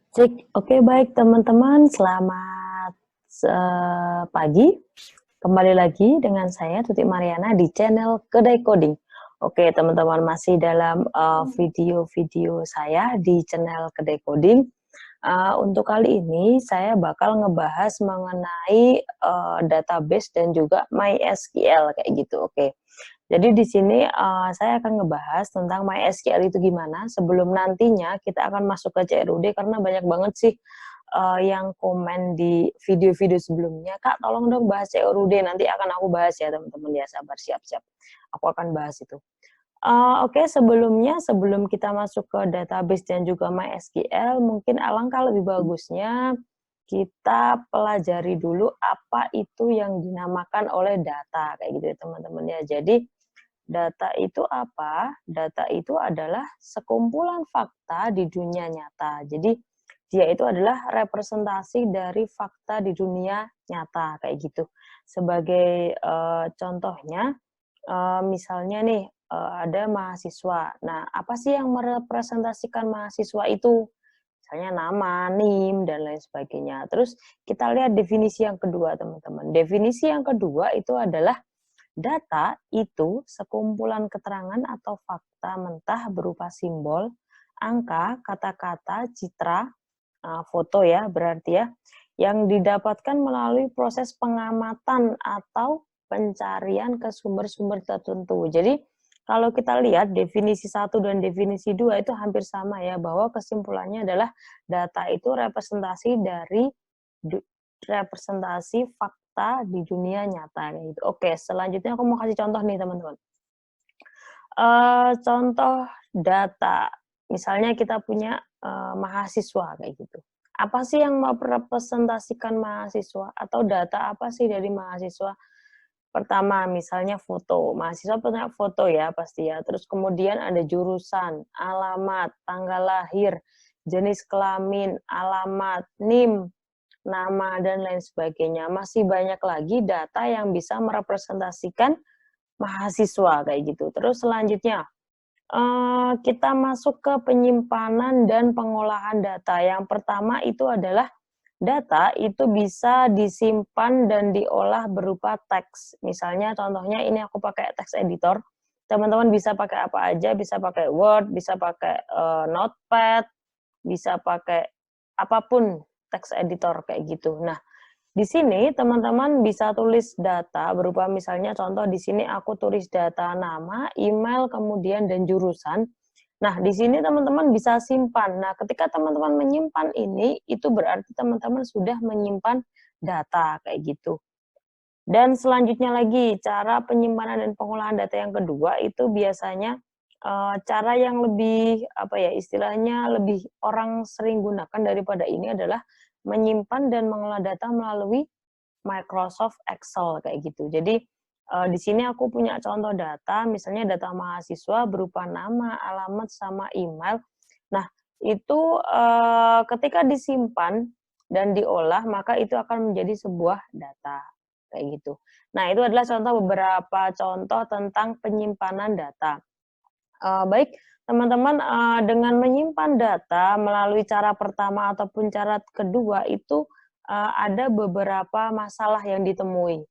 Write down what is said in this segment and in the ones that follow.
Cek, oke baik teman-teman, selamat pagi. Kembali lagi dengan saya Tuti Mariana di channel Kedai Coding. Oke teman-teman, masih dalam video-video saya di channel Kedai Coding. Untuk kali ini saya bakal ngebahas mengenai database dan juga MySQL kayak gitu. Oke. Jadi di sini, saya akan ngebahas tentang MySQL itu gimana, sebelum nantinya kita akan masuk ke CRUD karena banyak banget sih, yang komen di video-video sebelumnya, "Kak, tolong dong bahas CRUD." Nanti akan aku bahas ya teman-teman ya, sabar, siap-siap. Aku akan bahas itu. Oke, sebelumnya, sebelum kita masuk ke database dan juga MySQL, mungkin alangkah lebih bagusnya kita pelajari dulu apa itu yang dinamakan oleh data, kayak gitu ya teman-teman ya. Jadi data itu apa? Data itu adalah sekumpulan fakta di dunia nyata. Jadi dia itu adalah representasi dari fakta di dunia nyata kayak gitu. Sebagai contohnya, misalnya nih ada mahasiswa. Nah, apa sih yang merepresentasikan mahasiswa itu? Misalnya nama, NIM, dan lain sebagainya. Terus kita lihat definisi yang kedua, teman-teman. Definisi yang kedua itu adalah data itu sekumpulan keterangan atau fakta mentah berupa simbol, angka, kata-kata, citra, foto ya berarti ya, yang didapatkan melalui proses pengamatan atau pencarian ke sumber-sumber tertentu. Jadi kalau kita lihat definisi satu dan definisi 2 itu hampir sama ya, bahwa kesimpulannya adalah data itu representasi dari representasi fakta di dunia nyata gitu. Oke, selanjutnya aku mau kasih contoh nih teman-teman. Contoh data, misalnya kita punya, mahasiswa kayak gitu. Apa sih yang merepresentasikan mahasiswa atau data apa sih dari mahasiswa? Pertama, misalnya foto, mahasiswa punya foto ya pasti ya, terus kemudian ada jurusan, alamat, tanggal lahir, jenis kelamin, alamat, NIM, nama, dan lain sebagainya. Masih banyak lagi data yang bisa merepresentasikan mahasiswa kayak gitu. Terus selanjutnya, kita masuk ke penyimpanan dan pengolahan data. Yang pertama itu adalah data itu bisa disimpan dan diolah berupa teks. Misalnya contohnya ini aku pakai text editor, teman-teman bisa pakai apa aja, bisa pakai Word, bisa pakai, Notepad, bisa pakai apapun text editor kayak gitu. Nah, di sini teman-teman bisa tulis data berupa misalnya contoh di sini aku tulis data nama, email, kemudian dan jurusan. Nah, di sini teman-teman bisa simpan. Nah, ketika teman-teman menyimpan ini, itu berarti teman-teman sudah menyimpan data kayak gitu. Dan selanjutnya lagi, cara penyimpanan dan pengolahan data yang kedua itu biasanya, cara yang lebih, apa ya, istilahnya lebih orang sering gunakan daripada ini adalah menyimpan dan mengolah data melalui Microsoft Excel kayak gitu. Jadi, di sini aku punya contoh data, misalnya data mahasiswa berupa nama, alamat, sama email. Nah, itu, ketika disimpan dan diolah, maka itu akan menjadi sebuah data, kayak gitu. Nah, itu adalah contoh beberapa contoh tentang penyimpanan data. Baik, teman-teman, dengan menyimpan data melalui cara pertama ataupun cara kedua itu, ada beberapa masalah yang ditemui.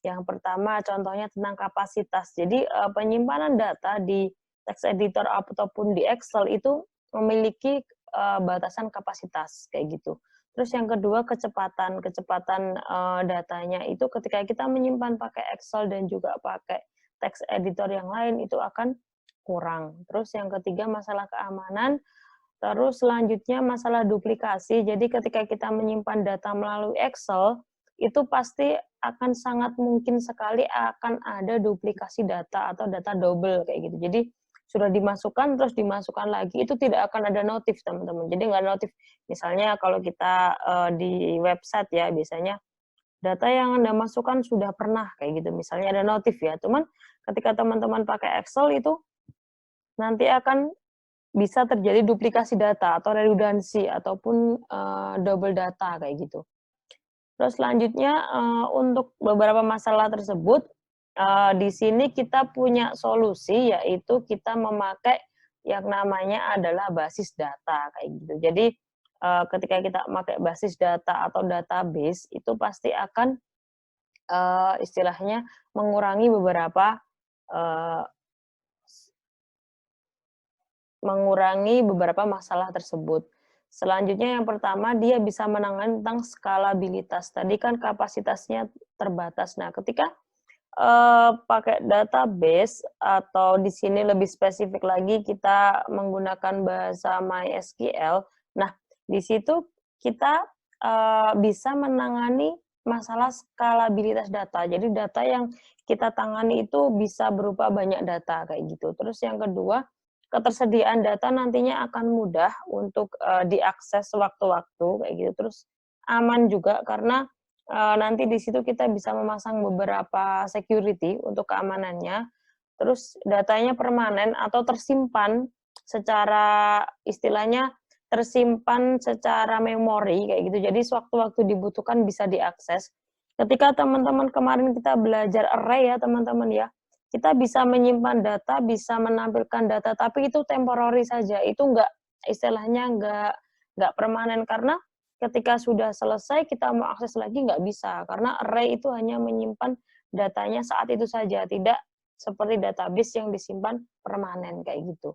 Yang pertama contohnya tentang kapasitas. Jadi, penyimpanan data di text editor ataupun di Excel itu memiliki, batasan kapasitas, kayak gitu. Terus yang kedua kecepatan. Kecepatan, datanya itu ketika kita menyimpan pakai Excel dan juga pakai text editor yang lain itu akan kurang. Terus yang ketiga masalah keamanan, terus selanjutnya masalah duplikasi. Jadi ketika kita menyimpan data melalui Excel, itu pasti akan sangat mungkin sekali akan ada duplikasi data atau data double kayak gitu. Jadi sudah dimasukkan terus dimasukkan lagi itu tidak akan ada notif teman-teman. Jadi nggak ada notif. Misalnya kalau kita di website ya biasanya data yang Anda masukkan sudah pernah kayak gitu. Misalnya ada notif ya. Cuman ketika teman-teman pakai Excel itu nanti akan bisa terjadi duplikasi data atau redundansi ataupun, double data kayak gitu. Terus selanjutnya, untuk beberapa masalah tersebut, di sini kita punya solusi yaitu kita memakai yang namanya adalah basis data kayak gitu. Jadi, ketika kita pakai basis data atau database, itu pasti akan, istilahnya mengurangi eee, masalah tersebut. Selanjutnya yang pertama, dia bisa menangani tentang skalabilitas. Tadi kan kapasitasnya terbatas. Nah, ketika pakai database atau di sini lebih spesifik lagi kita menggunakan bahasa MySQL. Nah, di situ kita, bisa menangani masalah skalabilitas data. Jadi data yang kita tangani itu bisa berupa banyak data, kayak gitu. Terus yang kedua, ketersediaan data nantinya akan mudah untuk, diakses sewaktu-waktu, kayak gitu. Terus aman juga karena nanti di situ kita bisa memasang beberapa security untuk keamanannya, terus datanya permanen atau tersimpan secara istilahnya tersimpan secara memori kayak gitu. Jadi sewaktu-waktu dibutuhkan bisa diakses. Ketika teman-teman kemarin kita belajar array ya teman-teman ya, kita bisa menyimpan data, bisa menampilkan data, tapi itu temporary saja. Itu enggak istilahnya enggak permanen karena ketika sudah selesai kita mau akses lagi nggak bisa, karena array itu hanya menyimpan datanya saat itu saja, tidak seperti database yang disimpan permanen, kayak gitu.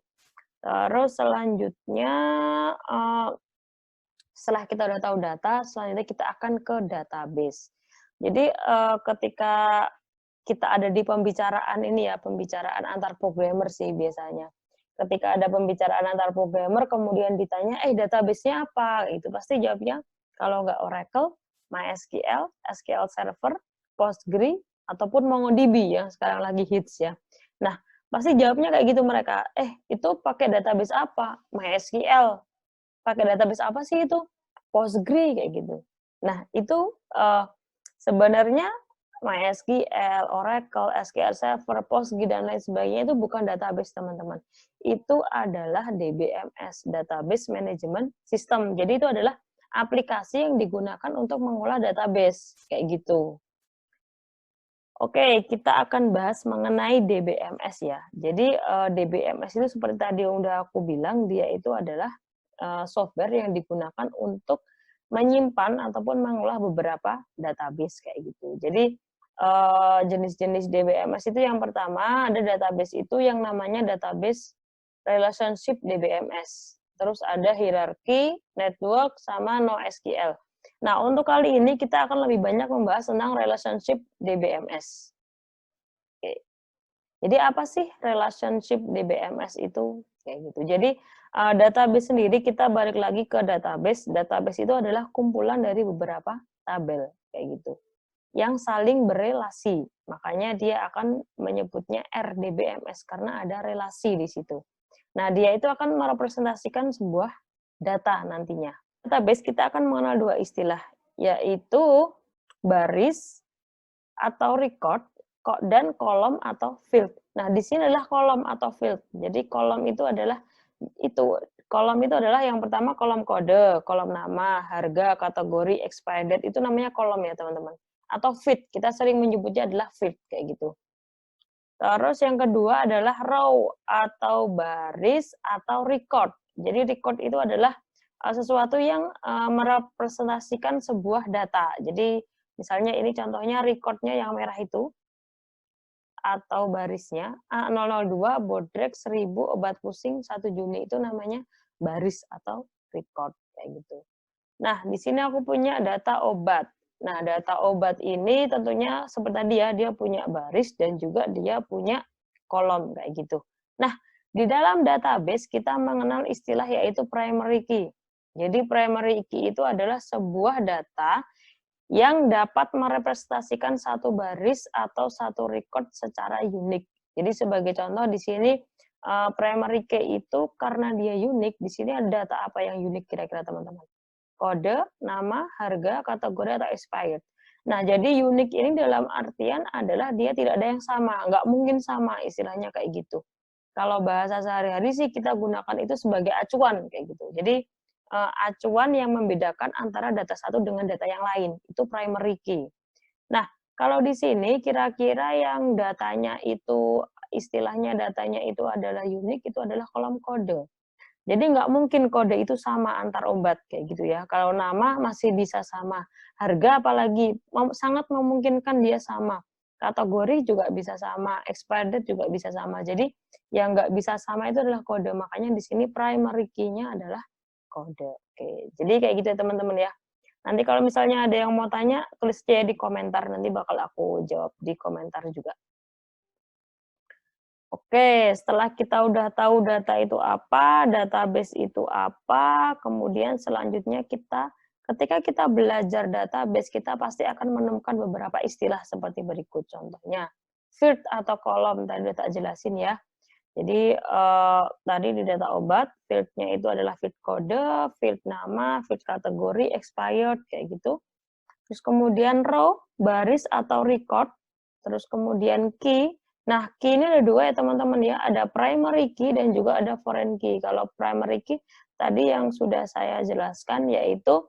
Terus selanjutnya, eee, setelah kita udah tahu data, selanjutnya kita akan ke database. Jadi, ketika kita ada di pembicaraan ini ya, pembicaraan antar programmer sih biasanya. Ketika ada pembicaraan antar programmer kemudian ditanya, database-nya apa?" Itu pasti jawabnya kalau nggak Oracle, MySQL, SQL Server, Postgre, ataupun MongoDB yang sekarang lagi hits ya. Nah, pasti jawabnya kayak gitu mereka, itu pakai database apa?" "MySQL." "Pakai database apa sih itu?" "Postgre," kayak gitu. Nah, itu, sebenarnya MySQL, Oracle, SQL Server, Postgre, dan lain sebagainya itu bukan database, teman-teman. Itu adalah DBMS, Database Management System. Jadi itu adalah aplikasi yang digunakan untuk mengolah database, kayak gitu. Oke, kita akan bahas mengenai DBMS ya. Jadi, DBMS itu seperti tadi yang udah aku bilang, dia itu adalah, software yang digunakan untuk menyimpan ataupun mengolah beberapa database, kayak gitu. Jadi, jenis-jenis DBMS itu yang pertama, ada database itu yang namanya database relationship DBMS. Terus ada hierarchy, network, sama NoSQL. Nah, untuk kali ini kita akan lebih banyak membahas tentang relationship DBMS. Oke. Jadi apa sih relationship DBMS itu? Kayak gitu. Jadi, database sendiri kita balik lagi ke database. Database itu adalah kumpulan dari beberapa tabel, kayak gitu, yang saling berelasi. Makanya dia akan menyebutnya RDBMS karena ada relasi di situ. Nah, dia itu akan merepresentasikan sebuah data nantinya. Database kita akan mengenal dua istilah, yaitu baris atau record dan kolom atau field. Nah, di sini adalah kolom atau field. Jadi kolom itu adalah yang pertama kolom kode, kolom nama, harga, kategori, expired date itu namanya kolom ya, teman-teman. Atau field, kita sering menyebutnya adalah field kayak gitu. Terus yang kedua adalah row atau baris atau record. Jadi record itu adalah sesuatu yang merepresentasikan sebuah data. Jadi misalnya ini contohnya recordnya yang merah itu atau barisnya A002 bodrek 1000 obat pusing 1 Juni itu namanya baris atau record kayak gitu. Nah, di sini aku punya data obat. Nah, data obat ini tentunya seperti tadi ya, dia punya baris dan juga dia punya kolom kayak gitu. Nah, di dalam database kita mengenal istilah yaitu primary key. Jadi primary key itu adalah sebuah data yang dapat merepresentasikan satu baris atau satu record secara unik. Jadi sebagai contoh di sini primary key itu karena dia unik, di sini ada data apa yang unik kira-kira teman-teman? Kode, nama, harga, kategori, atau expired. Nah, jadi unik ini dalam artian adalah dia tidak ada yang sama, nggak mungkin sama, istilahnya kayak gitu. Kalau bahasa sehari-hari sih kita gunakan itu sebagai acuan, kayak gitu. Jadi, acuan yang membedakan antara data satu dengan data yang lain, itu primary key. Nah, kalau di sini kira-kira yang datanya itu, istilahnya datanya itu adalah unik, itu adalah kolom kode. Jadi nggak mungkin kode itu sama antar obat kayak gitu ya. Kalau nama masih bisa sama, harga apalagi sangat memungkinkan dia sama. Kategori juga bisa sama, expired date juga bisa sama. Jadi yang nggak bisa sama itu adalah kode. Makanya di sini primary key-nya adalah kode. Oke, jadi kayak gitu ya teman-teman ya. Nanti kalau misalnya ada yang mau tanya, tulis aja di komentar, nanti bakal aku jawab di komentar juga. Oke, setelah kita udah tahu data itu apa, database itu apa, kemudian selanjutnya ketika kita belajar database, kita pasti akan menemukan beberapa istilah seperti berikut. Contohnya, field atau kolom, tadi udah tak jelasin ya. Jadi, tadi di data obat, field-nya itu adalah field kode, field nama, field kategori, expired, kayak gitu. Terus kemudian row, baris atau record, terus kemudian key. Nah, key ini ada dua ya teman-teman ya, ada primary key dan juga ada foreign key. Kalau primary key tadi yang sudah saya jelaskan yaitu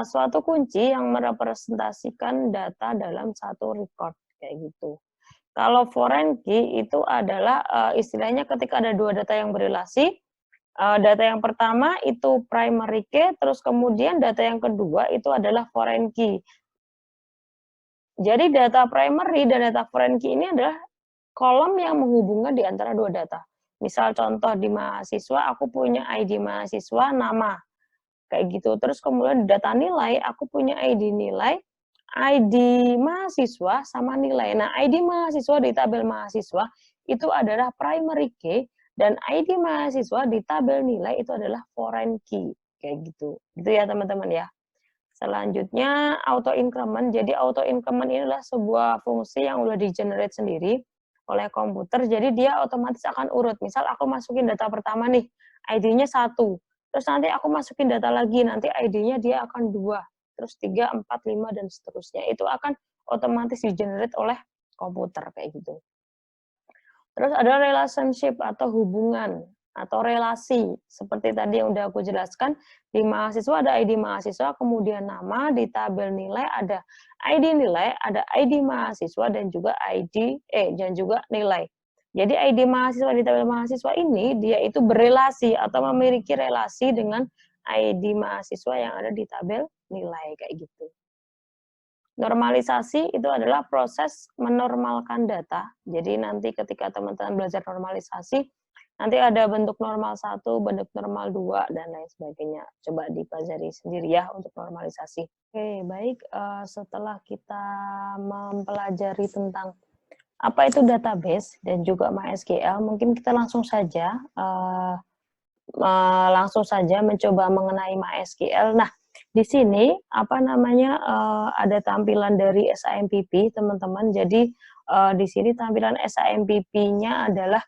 suatu kunci yang merepresentasikan data dalam satu record kayak gitu. Kalau foreign key itu adalah istilahnya ketika ada dua data yang berelasi, data yang pertama itu primary key, terus kemudian data yang kedua itu adalah foreign key. Jadi data primary dan data foreign key ini adalah kolom yang menghubungkan di antara dua data. Misal contoh di mahasiswa, aku punya ID mahasiswa, nama, kayak gitu. Terus kemudian di data nilai, aku punya ID nilai, ID mahasiswa sama nilai. Nah, ID mahasiswa di tabel mahasiswa itu adalah primary key dan ID mahasiswa di tabel nilai itu adalah foreign key, kayak gitu. Gitu ya teman-teman ya. Selanjutnya auto increment. Jadi auto increment ini adalah sebuah fungsi yang udah di-generate sendiri oleh komputer. Jadi dia otomatis akan urut. Misal aku masukin data pertama nih, ID-nya 1. Terus nanti aku masukin data lagi, nanti ID-nya dia akan 2, terus 3, 4, 5 dan seterusnya. Itu akan otomatis di-generate oleh komputer kayak gitu. Terus ada relationship atau hubungan atau relasi. Seperti tadi yang udah aku jelaskan, di mahasiswa ada ID mahasiswa, kemudian nama, di tabel nilai ada ID nilai, ada ID mahasiswa dan juga dan juga nilai. Jadi ID mahasiswa di tabel mahasiswa ini dia itu berelasi atau memiliki relasi dengan ID mahasiswa yang ada di tabel nilai kayak gitu. Normalisasi itu adalah proses menormalkan data. Jadi nanti ketika teman-teman belajar normalisasi, nanti ada bentuk normal 1, bentuk normal 2, dan lain sebagainya. Coba dipelajari sendiri ya untuk normalisasi. Oke, baik. Setelah kita mempelajari tentang apa itu database dan juga MySQL, mungkin kita langsung saja mencoba mengenai MySQL. Nah, di sini apa namanya ada tampilan dari SIMPP teman-teman. Jadi di sini tampilan SIMPP-nya adalah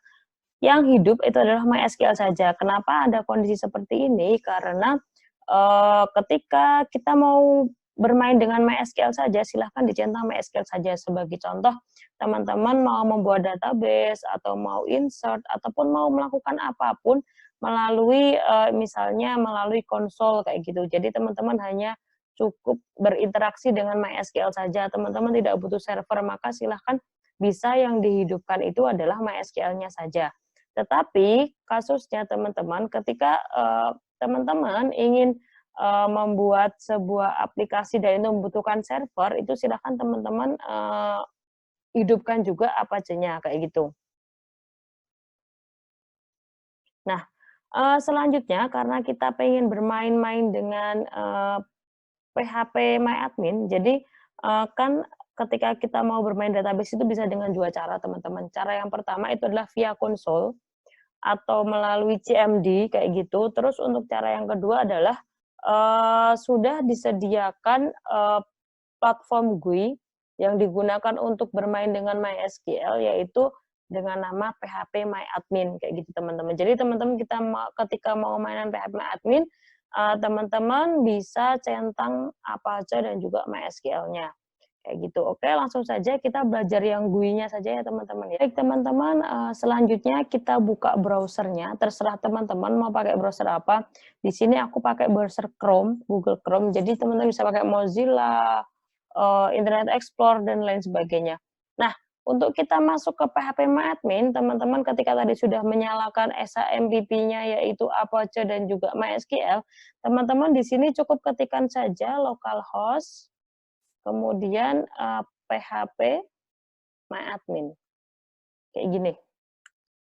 yang hidup itu adalah MySQL saja. Kenapa ada kondisi seperti ini? Karena ketika kita mau bermain dengan MySQL saja, silahkan dicentang MySQL saja. Sebagai contoh, teman-teman mau membuat database atau mau insert ataupun mau melakukan apapun melalui misalnya melalui konsol kayak gitu. Jadi teman-teman hanya cukup berinteraksi dengan MySQL saja. Teman-teman tidak butuh server, maka silahkan bisa yang dihidupkan itu adalah MySQL-nya saja. Tetapi kasusnya teman-teman ketika teman-teman ingin membuat sebuah aplikasi dan itu membutuhkan server, itu silakan teman-teman hidupkan juga Apache-nya kayak gitu. Nah, selanjutnya karena kita pengen bermain-main dengan PHP MyAdmin, jadi kan ketika kita mau bermain database itu bisa dengan dua cara teman-teman. Cara yang pertama itu adalah via konsol atau melalui CMD kayak gitu. Terus untuk cara yang kedua adalah sudah disediakan platform GUI yang digunakan untuk bermain dengan MySQL yaitu dengan nama PHP MyAdmin kayak gitu teman-teman. Jadi teman-teman ketika mau mainan PHP MyAdmin, teman-teman bisa centang Apache dan juga MySQL-nya. Kayak gitu. Oke, langsung saja kita belajar yang GUI-nya saja ya teman-teman ya. Baik teman-teman, selanjutnya kita buka browsernya. Terserah teman-teman mau pakai browser apa. Di sini aku pakai browser Chrome, Google Chrome. Jadi teman-teman bisa pakai Mozilla, Internet Explorer dan lain sebagainya. Nah, untuk kita masuk ke PHP MyAdmin, teman-teman ketika tadi sudah menyalakan SHMPP-nya yaitu Apache dan juga MySQL, teman-teman di sini cukup ketikkan saja localhost, kemudian PHP MyAdmin. Kayak gini.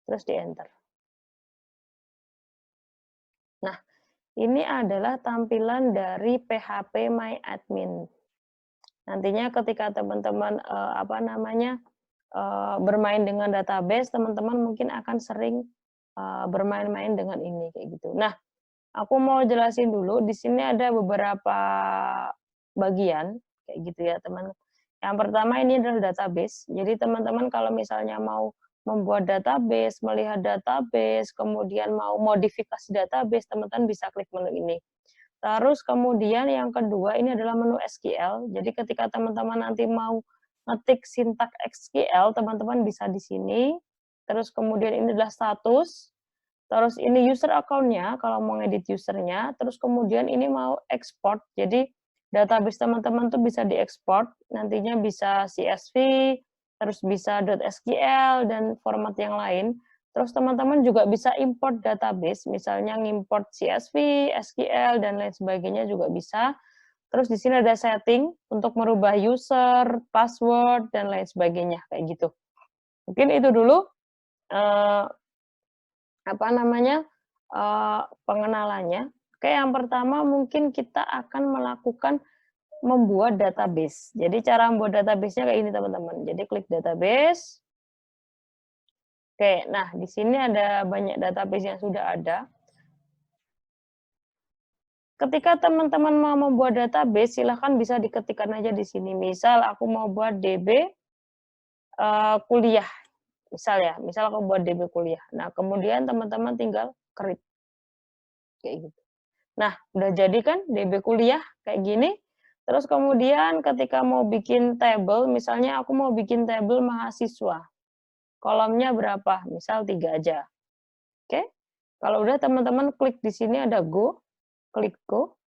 Terus di enter. Nah, ini adalah tampilan dari PHP MyAdmin. Nantinya ketika teman-teman bermain dengan database, teman-teman mungkin akan sering bermain-main dengan ini kayak gitu. Nah, aku mau jelasin dulu di sini ada beberapa bagian kayak gitu ya, teman. Yang pertama ini adalah database. Jadi teman-teman kalau misalnya mau membuat database, melihat database, kemudian mau modifikasi database, teman-teman bisa klik menu ini. Terus kemudian yang kedua ini adalah menu SQL. Jadi ketika teman-teman nanti mau ngetik sintak SQL, teman-teman bisa di sini. Terus kemudian ini adalah status. Terus ini user account-nya, kalau mau ngedit usernya. Terus kemudian ini mau export. Jadi database teman-teman tuh bisa diekspor. Nantinya bisa CSV, terus bisa .sql, dan format yang lain. Terus teman-teman juga bisa import database, misalnya ngimport CSV, SQL, dan lain sebagainya juga bisa. Terus di sini ada setting untuk merubah user, password, dan lain sebagainya, kayak gitu. Mungkin itu dulu pengenalannya. Oke, yang pertama mungkin kita akan melakukan membuat database. Jadi cara membuat database-nya kayak ini teman-teman. Jadi klik database. Oke, nah di sini ada banyak database yang sudah ada. Ketika teman-teman mau membuat database, silahkan bisa diketikkan aja di sini. Misal aku mau buat DB kuliah. Misal aku buat DB kuliah. Nah, kemudian teman-teman tinggal create. Kayak gitu. Nah, udah jadi kan DB kuliah kayak gini. Terus kemudian ketika mau bikin table, misalnya aku mau bikin table mahasiswa. Kolomnya berapa? Misal 3 aja. Oke? Kalau udah teman-teman klik di sini ada go, klik go.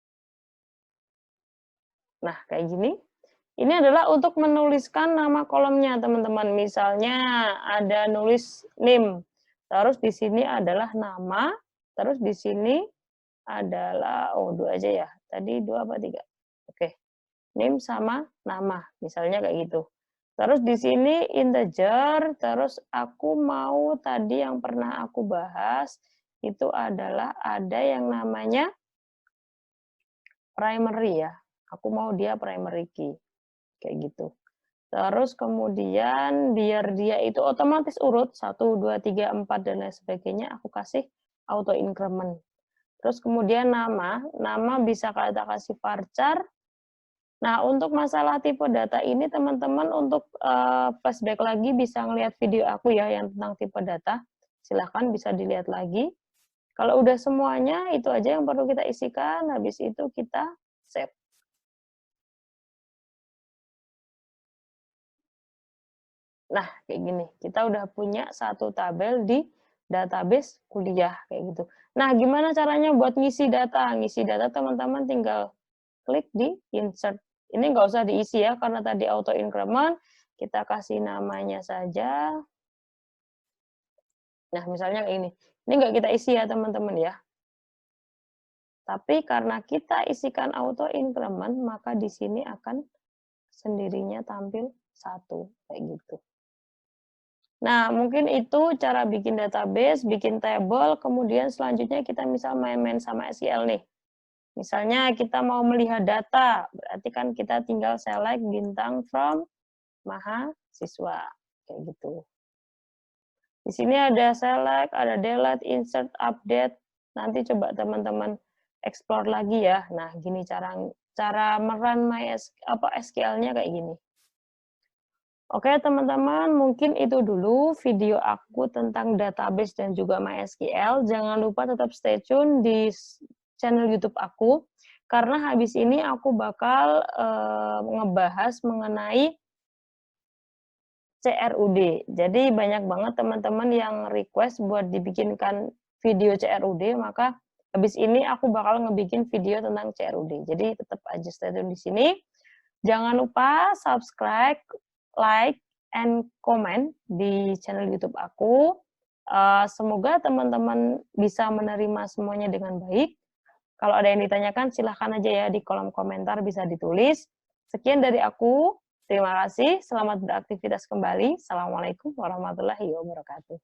Nah, kayak gini. Ini adalah untuk menuliskan nama kolomnya, teman-teman. Misalnya ada nulis name. Terus di sini adalah nama, terus di sini adalah 2 aja ya. Tadi 2 apa 3? Oke. Name sama nama, misalnya kayak gitu. Terus di sini integer, terus aku mau tadi yang pernah aku bahas, itu adalah ada yang namanya primary ya. Aku mau dia primary key, kayak gitu. Terus kemudian biar dia itu otomatis urut, 1, 2, 3, 4, dan lain sebagainya, aku kasih auto increment. Terus kemudian nama bisa kita kasih varchar. Nah, untuk masalah tipe data ini teman-teman untuk flashback lagi bisa ngelihat video aku ya yang tentang tipe data. Silahkan bisa dilihat lagi. Kalau udah semuanya, itu aja yang perlu kita isikan. Habis itu kita save. Nah, kayak gini. Kita udah punya satu tabel di database kuliah, kayak gitu. Nah, gimana caranya buat ngisi data? Ngisi data teman-teman tinggal klik di insert. Ini nggak usah diisi ya, karena tadi auto increment, kita kasih namanya saja. Nah, misalnya kayak ini. Ini nggak kita isi ya, teman-teman ya. Tapi karena kita isikan auto increment, maka di sini akan sendirinya tampil 1, kayak gitu. Nah, mungkin itu cara bikin database, bikin table, kemudian selanjutnya kita misal main-main sama SQL nih. Misalnya kita mau melihat data, berarti kan kita tinggal select bintang from mahasiswa, kayak gitu. Di sini ada select, ada delete, insert, update. Nanti coba teman-teman explore lagi ya. Nah, gini cara merun SQL-nya kayak gini. Oke, teman-teman, mungkin itu dulu video aku tentang database dan juga MySQL. Jangan lupa tetap stay tune di channel YouTube aku, karena habis ini aku bakal ngebahas mengenai CRUD. Jadi banyak banget teman-teman yang request buat dibikinkan video CRUD, maka habis ini aku bakal ngebikin video tentang CRUD. Jadi tetap aja stay tune di sini. Jangan lupa subscribe, like, and comment di channel YouTube aku. Semoga teman-teman bisa menerima semuanya dengan baik. Kalau ada yang ditanyakan silahkan aja ya di kolom komentar bisa ditulis. Sekian dari aku. Terima kasih. Selamat beraktivitas kembali. Assalamualaikum warahmatullahi wabarakatuh.